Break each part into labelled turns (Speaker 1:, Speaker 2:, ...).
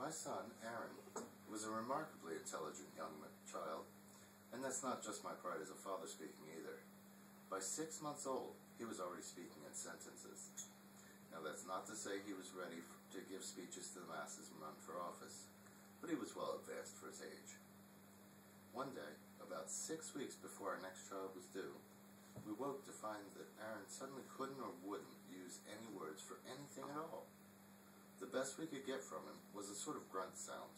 Speaker 1: My son, Aaron, was a remarkably intelligent young child, and that's not just my pride as a father speaking either. By 6 months old, he was already speaking in sentences. Now that's not to say he was ready to give speeches to the masses and run for office, but he was well advanced for his age. One day, about 6 weeks before our next child was due, we woke to find that Aaron suddenly couldn't or wouldn't use any words for anything at all. The best we could get from him was a sort of grunt sound.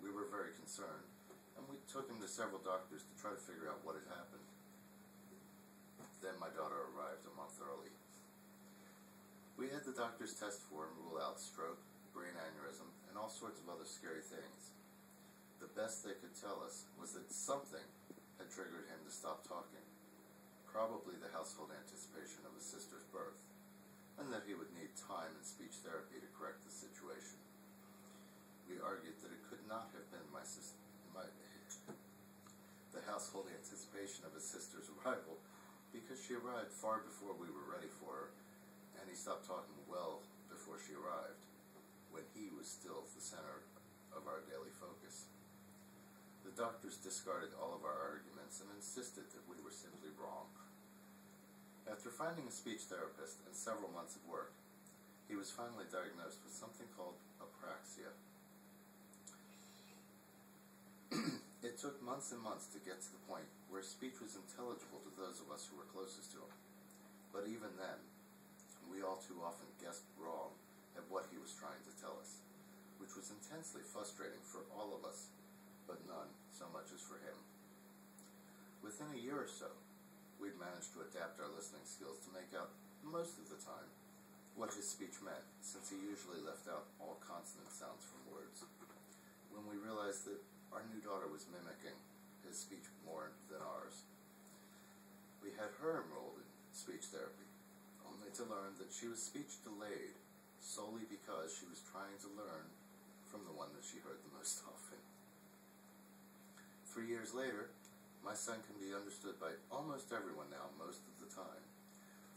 Speaker 1: We were very concerned, and we took him to several doctors to try to figure out what had happened. Then my daughter arrived a month early. We had the doctors test for and rule out stroke, brain aneurysm, and all sorts of other scary things. The best they could tell us was that something had triggered him to stop talking, probably the household anticipation of his sister's birth, and that he would need time and speech therapy to correct the situation. We argued that it could not have been the household anticipation of his sister's arrival, because she arrived far before we were ready for her, and he stopped talking well before she arrived, when he was still the center of our daily focus. The doctors discarded all of our arguments and insisted that we were simply wrong. After finding a speech therapist and several months of work, he was finally diagnosed with something called apraxia. It took months and months to get to the point where speech was intelligible to those of us who were closest to him. But even then, we all too often guessed wrong at what he was trying to tell us, which was intensely frustrating for all of us, but none so much as for him. Within a year or so, we'd managed to adapt our listening skills to make out, most of the time, what his speech meant, since he usually left out all consonant sounds from words. When we realized that our new daughter was mimicking his speech more than ours, we had her enrolled in speech therapy, only to learn that she was speech delayed solely because she was trying to learn from the one that she heard the most often. 3 years later, my son can be understood by almost everyone now most of the time,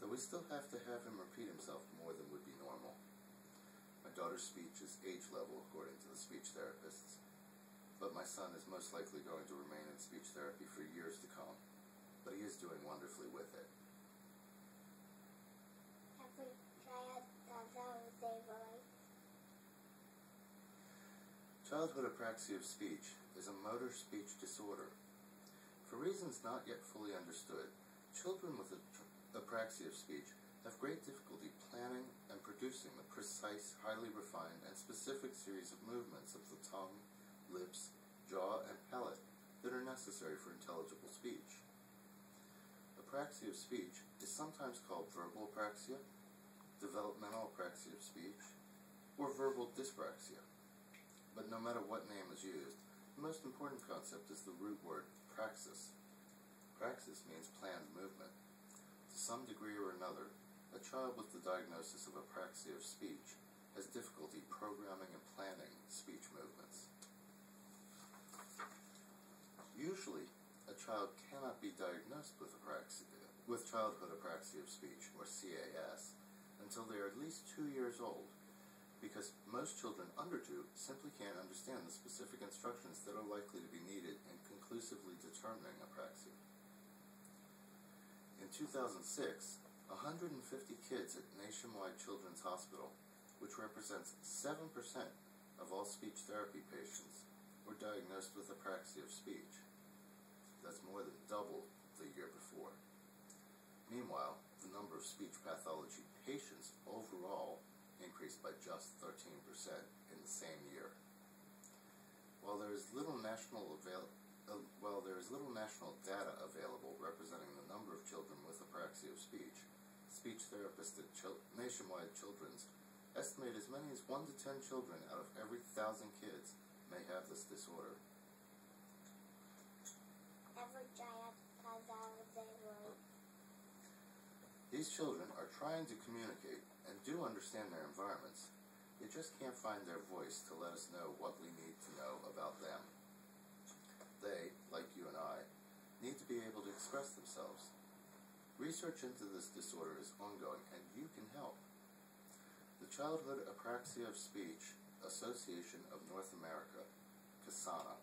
Speaker 1: though we still have to have him repeat himself more than would be normal. My daughter's speech is age level according to the speech therapists, but my son is most likely going to remain in speech therapy for years to come, but he is doing wonderfully with it. Childhood apraxia of speech is a motor speech disorder. For reasons not yet fully understood, children with apraxia of speech have great difficulty planning and producing the precise, highly refined, and specific series of movements of the tongue, lips, jaw, and palate that are necessary for intelligible speech. Apraxia of speech is sometimes called verbal apraxia, developmental apraxia of speech, or verbal dyspraxia. But no matter what name is used, the most important concept is the root word praxis. Praxis means planned movement. To some degree or another, a child with the diagnosis of apraxia of speech has difficulty programming and planning speech movements. Usually, a child cannot be diagnosed with childhood apraxia of speech, or CAS, until they are at least 2 years old, because most children under 2 simply can't understand the specific instructions that are likely to be needed in conclusively determining apraxia. In 2006, 150 kids at Nationwide Children's Hospital, which represents 7% of all speech therapy patients, were diagnosed with apraxia of speech. That's more than double the year before. Meanwhile, the number of speech pathology patients overall increased by just 13% in the same year. While there is little national data available representing the number of children with apraxia of speech therapists at Nationwide Children's estimate as many as 1 to 10 children out of every 1,000 kids may have this disorder. These children are trying to communicate and do understand their environments. They just can't find their voice to let us know what we need to know about them. They, like you and I, need to be able to express themselves. Research into this disorder is ongoing, and you can help. The Childhood Apraxia of Speech Association of North America, KISANA,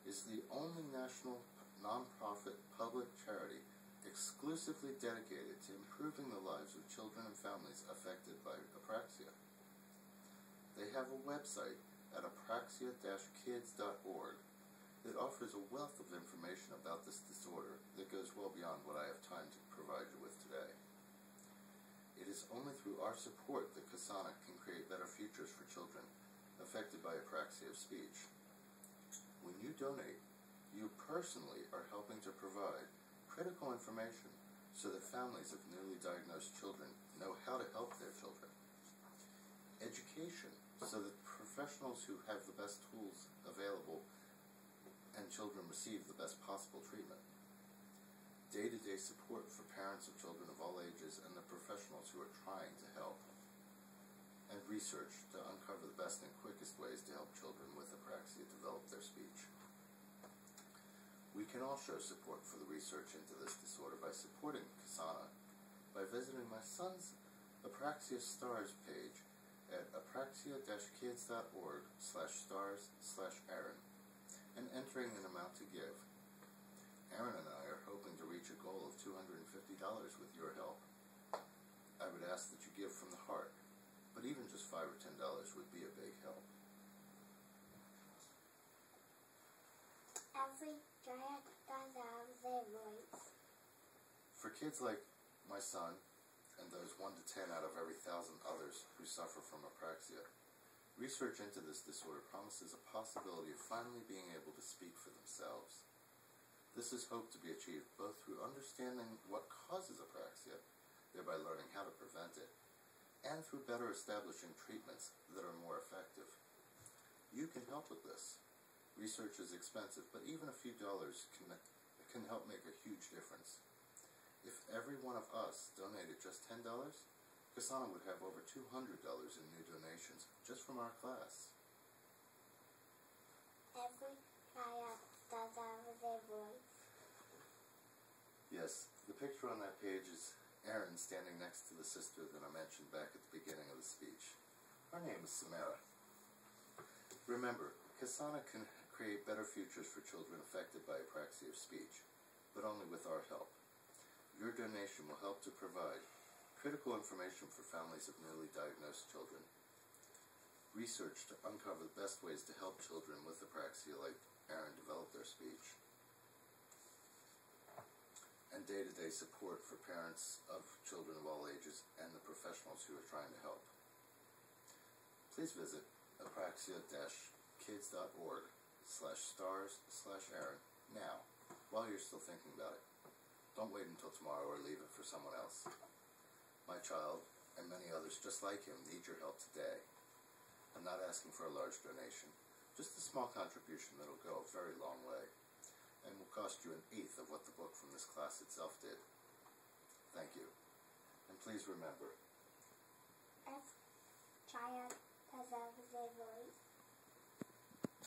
Speaker 1: is the only national non-profit public charity exclusively dedicated to improving the lives of children and families affected by apraxia. They have a website at Apraxia-KIDS.org that offers a wealth of information about this disorder that goes well beyond what I have time to provide you with today. It is only through our support that KISANA can create better futures for children affected by apraxia of speech. When you donate, you personally are helping to provide critical information so that families of newly diagnosed children know how to help their children. Education, so that professionals who have the best tools available and children receive the best possible treatment. Day-to-day support for parents of children of all ages and the professionals who are trying to help. And research to uncover the best and quickest ways to help children with apraxia develop their speech. We can all show support for the research into this disorder by supporting KISANA by visiting my son's Apraxia-STARS page at Apraxia-KIDS.org/stars/Aaron and entering an amount to give. Aaron and I are hoping to reach a goal of $250 with your help. I would ask that you give from the heart, but even just $5 or $10 would be a big help.
Speaker 2: Every giant does have their voice.
Speaker 1: For kids like my son, and those 1 to 10 out of every 1,000 others who suffer from apraxia, research into this disorder promises a possibility of finally being able to speak for themselves. This is hoped to be achieved both through understanding what causes apraxia, thereby learning how to prevent it, and through better establishing treatments that are more effective. You can help with this. Research is expensive, but even a few dollars can help make a huge difference. If every one of us donated just $10, KISANA would have over $200 in new donations just from our class.
Speaker 2: Every child does have their voice.
Speaker 1: Yes, the picture on that page is Aaron standing next to the sister that I mentioned back at the beginning of the speech. Her name is Samara. Remember, KISANA can create better futures for children affected by apraxia of speech, but only with our help. Your donation will help to provide critical information for families of newly diagnosed children, research to uncover the best ways to help children with apraxia like Aaron develop their speech, and day-to-day support for parents of children of all ages and the professionals who are trying to help. Please visit Apraxia-KIDS.org/stars/Aaron now, while you're still thinking about it. Don't wait until tomorrow or leave it for someone else. My child, and many others just like him, need your help today. I'm not asking for a large donation, just a small contribution that'll go a very long way, and will cost you 1/8 of what the book from this class itself did. Thank you. And please remember,
Speaker 2: Every child does have their voice.